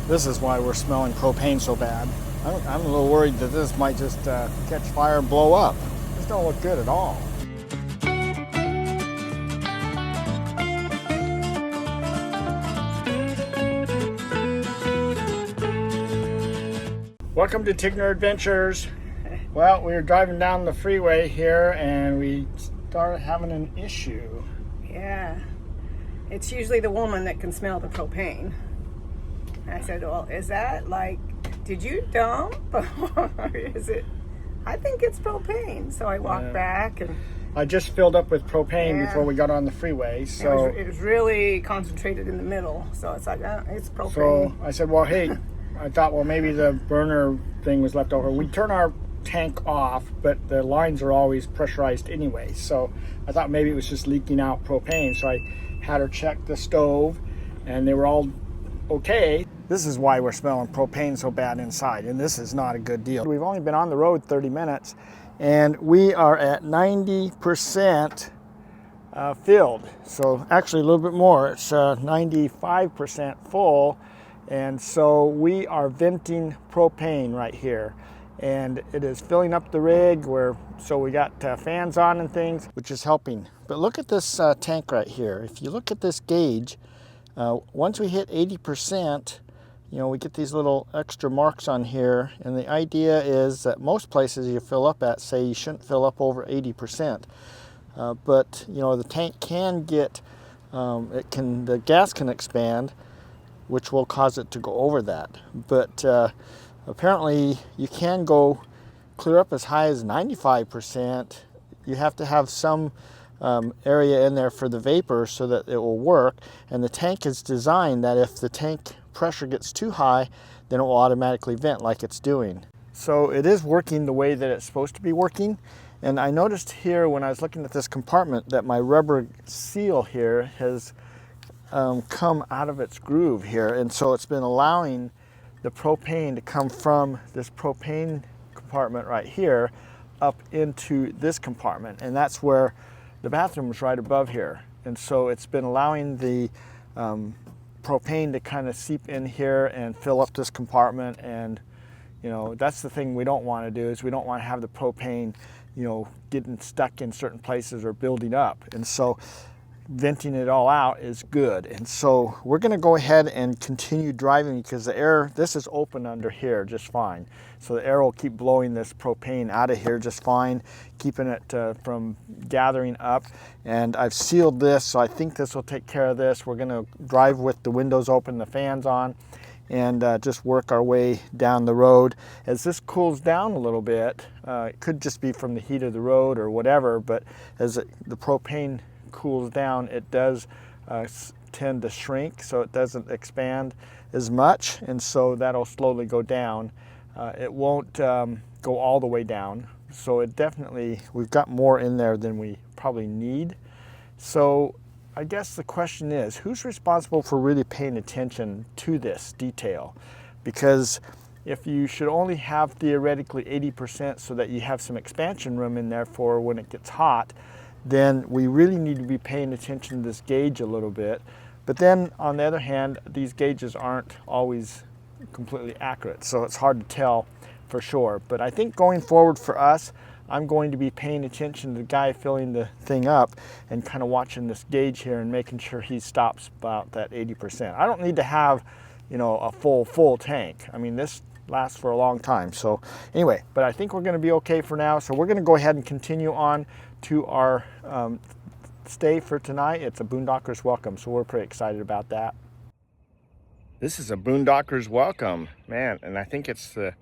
This is why we're smelling propane so bad. I'm a little worried that this might just catch fire and blow up. This don't look good at all. Welcome to Tigner Adventures. Well, we were driving down the freeway here and we started having an issue. Yeah, it's usually the woman that can smell the propane. I said, well, is that like, did you dump? Or is it, I think it's propane. So I walked back and I just filled up with propane before we got on the freeway. So it was really concentrated in the middle. So it's like, it's propane. So I said, well, hey, I thought, well, maybe the burner thing was left over. We turn our tank off, but the lines are always pressurized anyway. So I thought maybe it was just leaking out propane. So I had her check the stove and they were all okay. This is why we're smelling propane so bad inside, and this is not a good deal. We've only been on the road 30 minutes and we are at 90% filled. So actually a little bit more, it's 95% full. And so we are venting propane right here. And it is filling up the rig so we got fans on and things, which is helping. But look at this tank right here. If you look at this gauge, once we hit 80%, we get these little extra marks on here. And the idea is that most places you fill up at say you shouldn't fill up over 80%. But the tank can get, the gas can expand, which will cause it to go over that. But apparently you can go clear up as high as 95%. You have to have some area in there for the vapor so that it will work. And the tank is designed that if the tank pressure gets too high, then it will automatically vent like it's doing. So it is working the way that it's supposed to be working. And I noticed here when I was looking at this compartment that my rubber seal here has come out of its groove here, and so it's been allowing the propane to come from this propane compartment right here up into this compartment, and that's where the bathroom is right above here. And so it's been allowing the propane to kind of seep in here and fill up this compartment. And that's the thing we don't want to do, is we don't want to have the propane getting stuck in certain places or building up. And so venting it all out is good. And so we're going to go ahead and continue driving because the air, this is open under here just fine. So the air will keep blowing this propane out of here just fine, keeping it from gathering up. And I've sealed this, so I think this will take care of this. We're going to drive with the windows open, the fans on, and just work our way down the road. As this cools down a little bit, it could just be from the heat of the road or whatever, but as the propane cools down, it does tend to shrink, so it doesn't expand as much, and so that'll slowly go down. It won't go all the way down, so it definitely, we've got more in there than we probably need. So I guess the question is, who's responsible for really paying attention to this detail? Because if you should only have theoretically 80% so that you have some expansion room in there for when it gets hot, then we really need to be paying attention to this gauge a little bit. But then on the other hand, these gauges aren't always completely accurate, so it's hard to tell for sure. But I think going forward for us, I'm going to be paying attention to the guy filling the thing up and kind of watching this gauge here and making sure he stops about that 80%. I don't need to have, a full tank. I mean, this lasts for a long time. So anyway, but I think we're going to be okay for now. So we're going to go ahead and continue on to our stay for tonight. It's a Boondockers welcome, so we're pretty excited about that. This is a Boondockers welcome, man, and I think it's the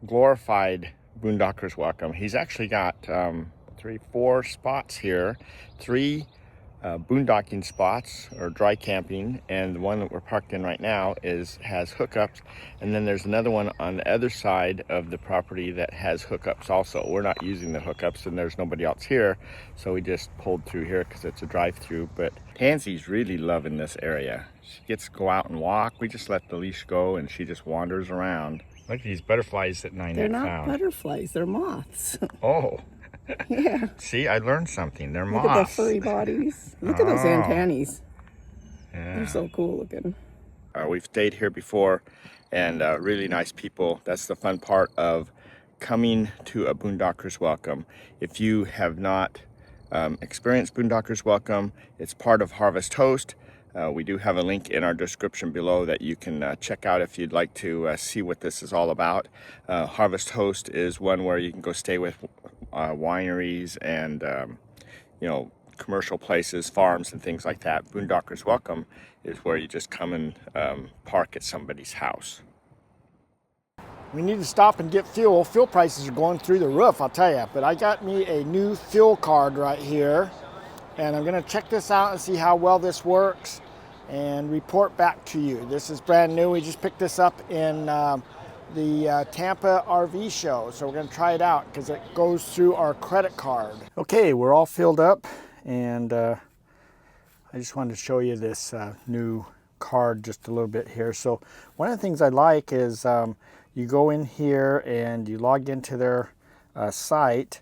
glorified Boondockers welcome. He's actually got 4 spots here, 3 boondocking spots or dry camping, and the one that we're parked in right now has hookups, and then there's another one on the other side of the property that has hookups also. We're not using the hookups and there's nobody else here, so we just pulled through here because it's a drive-through. But Tansy's really loving this area. She gets to go out and walk. We just let the leash go and she just wanders around. Look at these butterflies that Ninette found. They're not butterflies, they're moths. Oh. Yeah. See, I learned something. They're moths. Look at the furry bodies. Look at those antennaes. Yeah. They're so cool looking. We've stayed here before, and really nice people. That's the fun part of coming to a Boondockers Welcome. If you have not experienced Boondockers Welcome, it's part of Harvest Host. We do have a link in our description below that you can check out if you'd like to see what this is all about. Harvest Host is one where you can go stay with wineries and you know, commercial places, farms and things like that. Boondockers Welcome is where you just come and park at somebody's house. We need to stop and get fuel. Fuel prices are going through the roof, I'll tell you. But I got me a new fuel card right here, and I'm going to check this out and see how well this works and report back to you. This is brand new. We just picked this up in the Tampa RV show, so we're going to try it out because it goes through our credit card. Okay, we're all filled up, and I just wanted to show you this new card just a little bit here. So one of the things I like is you go in here and you log into their site,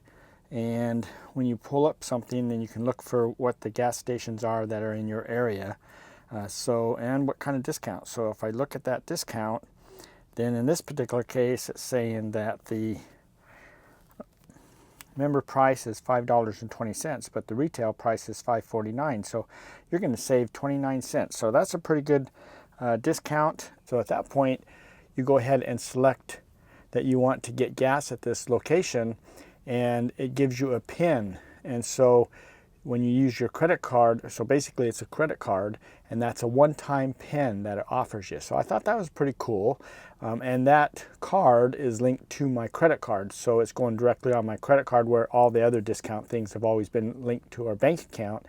and when you pull up something, then you can look for what the gas stations are that are in your area. And what kind of discount. So if I look at that discount, then in this particular case, it's saying that the member price is $5.20, but the retail price is $5.49. So you're going to save 29 cents. So that's a pretty good discount. So at that point, you go ahead and select that you want to get gas at this location, and it gives you a PIN. And so when you use your credit card, so basically it's a credit card, and that's a one-time PIN that it offers you. So I thought that was pretty cool. And that card is linked to my credit card. So it's going directly on my credit card, where all the other discount things have always been linked to our bank account.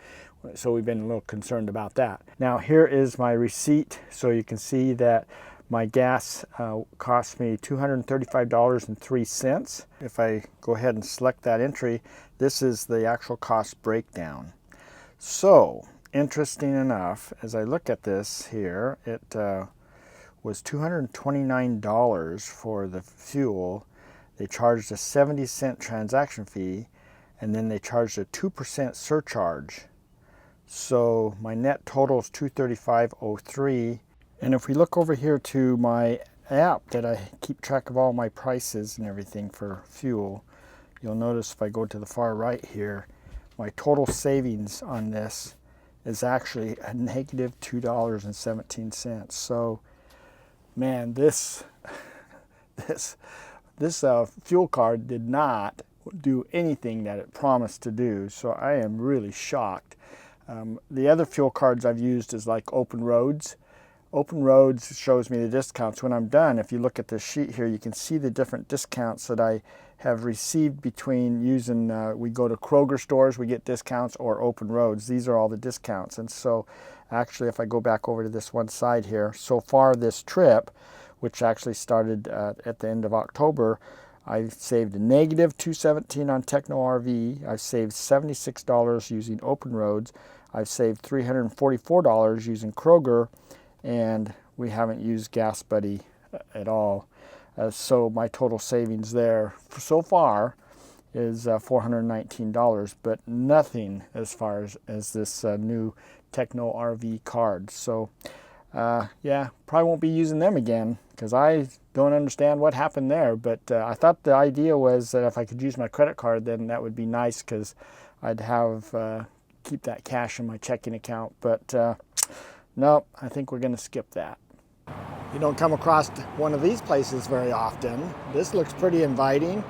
So we've been a little concerned about that. Now here is my receipt. So you can see that my gas cost me $235.03. If I go ahead and select that entry, this is the actual cost breakdown. So, interesting enough, as I look at this here, it was $229 for the fuel. They charged a 70-cent transaction fee, and then they charged a 2% surcharge. So my net total is $235.03. And if we look over here to my app that I keep track of all my prices and everything for fuel, you'll notice if I go to the far right here, my total savings on this is actually a negative $2.17. So, man, this fuel card did not do anything that it promised to do. So I am really shocked. The other fuel cards I've used is like Open Roads. Open Roads shows me the discounts. When I'm done, if you look at this sheet here, you can see the different discounts that I have received between using, we go to Kroger stores, we get discounts, or Open Roads. These are all the discounts. And so actually, if I go back over to this one side here, so far this trip, which actually started at the end of October, I've saved a negative $217 on TechnoRV. I've saved $76 using Open Roads. I've saved $344 using Kroger. And we haven't used Gas Buddy at all. So my total savings there so far is $419, but nothing as far as this new TechnoRV card. So yeah, probably won't be using them again because I don't understand what happened there. But I thought the idea was that if I could use my credit card, then that would be nice because I'd have keep that cash in my checking account. But nope, I think we're going to skip that. You don't come across one of these places very often. This looks pretty inviting.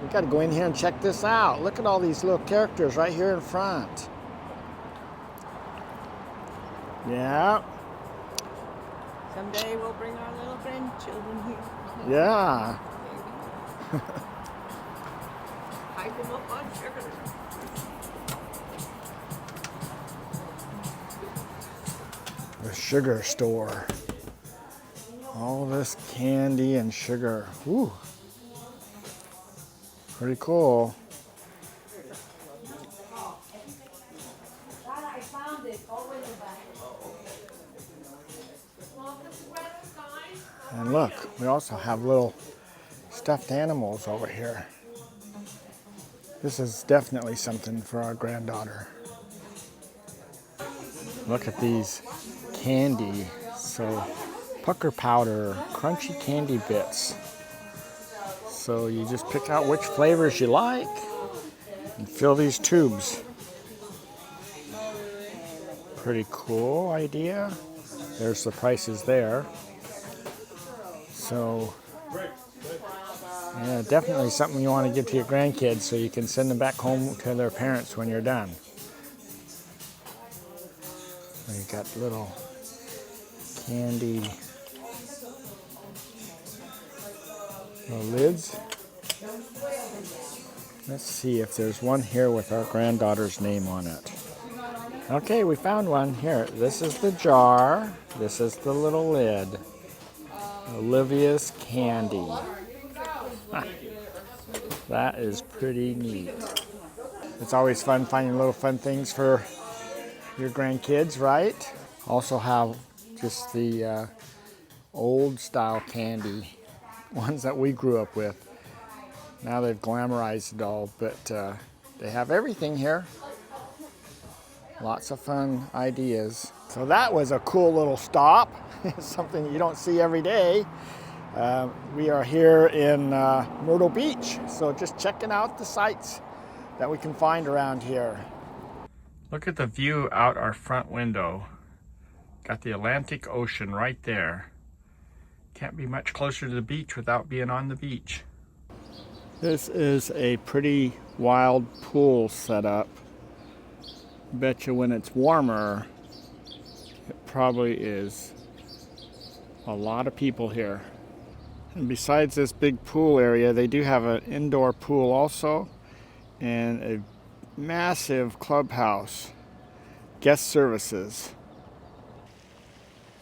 We've got to go in here and check this out. Look at all these little characters right here in front. Yeah. Someday we'll bring our little grandchildren here. Yeah. Hype them up on sugar. The sugar store. All this candy and sugar. Ooh. Pretty cool. And look, we also have little stuffed animals over here. This is definitely something for our granddaughter. Look at these candy So pucker powder, crunchy candy bits. So you just pick out which flavors you like and fill these tubes. Pretty cool idea. There's the prices there. So yeah, definitely something you want to give to your grandkids so you can send them back home to their parents when you're done. You got little candy little lids. Let's see if there's one here with our granddaughter's name on it. Okay, we found one. Here, this is the jar. This is the little lid. Olivia's Candy. That is pretty neat. It's always fun finding little fun things for your grandkids, right? Also have just the old style candy, ones that we grew up with. Now they've glamorized it all, but they have everything here. Lots of fun ideas. So that was a cool little stop. Something you don't see every day. We are here in Myrtle Beach, so just checking out the sights that we can find around here. Look at the view out our front window. Got the Atlantic Ocean right there. Can't be much closer to the beach without being on the beach. This is a pretty wild pool setup. Bet you when it's warmer, it probably is a lot of people here. And besides this big pool area, they do have an indoor pool also and a massive clubhouse, guest services.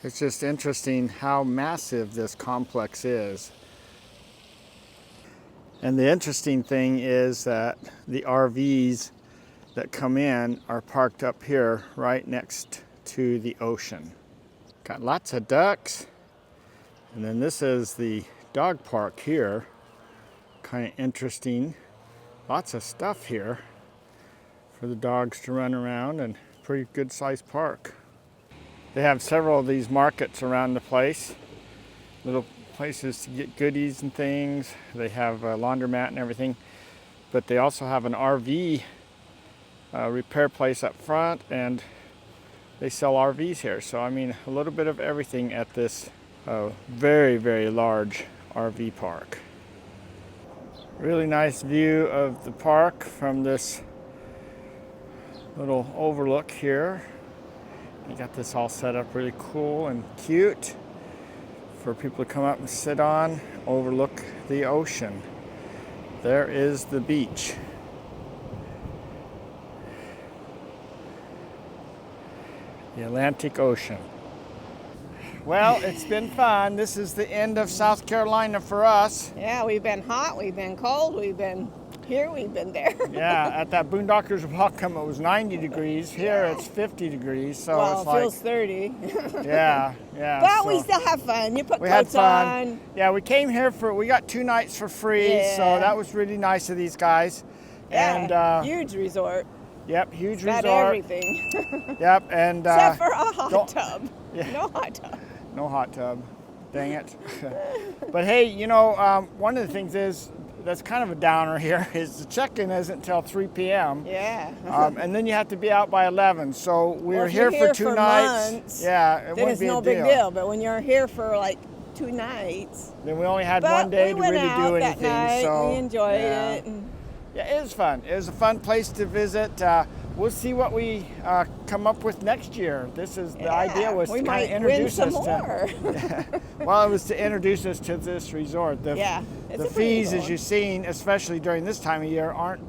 It's just interesting how massive this complex is. And the interesting thing is that the RVs that come in are parked up here right next to the ocean. Got lots of ducks. And then this is the dog park here. Kind of interesting. Lots of stuff here for the dogs to run around, and pretty good sized park. They have several of these markets around the place. Little places to get goodies and things. They have a laundromat and everything. But they also have an RV repair place up front, and they sell RVs here. So I mean, a little bit of everything at this very, very large RV park. Really nice view of the park from this little overlook here. You got this all set up really cool and cute for people to come up and sit on, overlook the ocean. There is the beach. The Atlantic Ocean. Well, it's been fun. This is the end of South Carolina for us. Yeah, we've been hot, we've been cold, we've been here, we've been there. Yeah, at that Boondockers Welcome, it was 90 degrees. Here it's 50 degrees, so well, it's it feels 30. Yeah. But we still have fun. You put we had coats fun. on. Yeah, we came here we got 2 nights for free, so that was really nice of these guys. Yeah, And huge resort. Yep, huge Got resort. everything. Yep, and except for a hot tub. Yeah. No hot tub. No hot tub. Dang it. But hey, you know, one of the things that's kind of a downer here is the check-in isn't until 3 p.m. Yeah. And then you have to be out by 11. So we were if here you're for 2 nights. Months, yeah, it then wouldn't it's be no a big deal. But when you're here for like 2 nights, then we only had but one day we to went really out do that anything. night, So we enjoyed yeah. it. And Yeah, it was fun. It was a fun place to visit. We'll see what we come up with next year. The idea was we to kind might of introduce win us some more. to. Well, it was to introduce us to this resort. The fees, as you've seen, especially during this time of year, aren't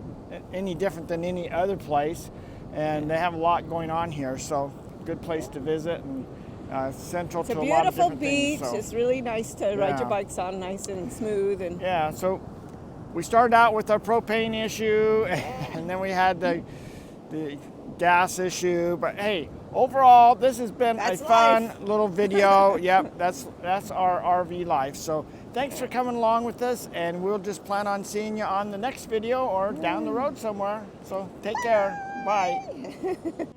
any different than any other place, and they have a lot going on here. So, good place to visit and central to a lot of different things. It's a beautiful beach. It's really nice to ride your bikes on, nice and smooth. And yeah, so we started out with our propane issue, and then we had the gas issue. But hey, overall, this has been a fun little video. Yep, that's our RV life. So thanks for coming along with us, and we'll just plan on seeing you on the next video or down the road somewhere. So take care. Bye.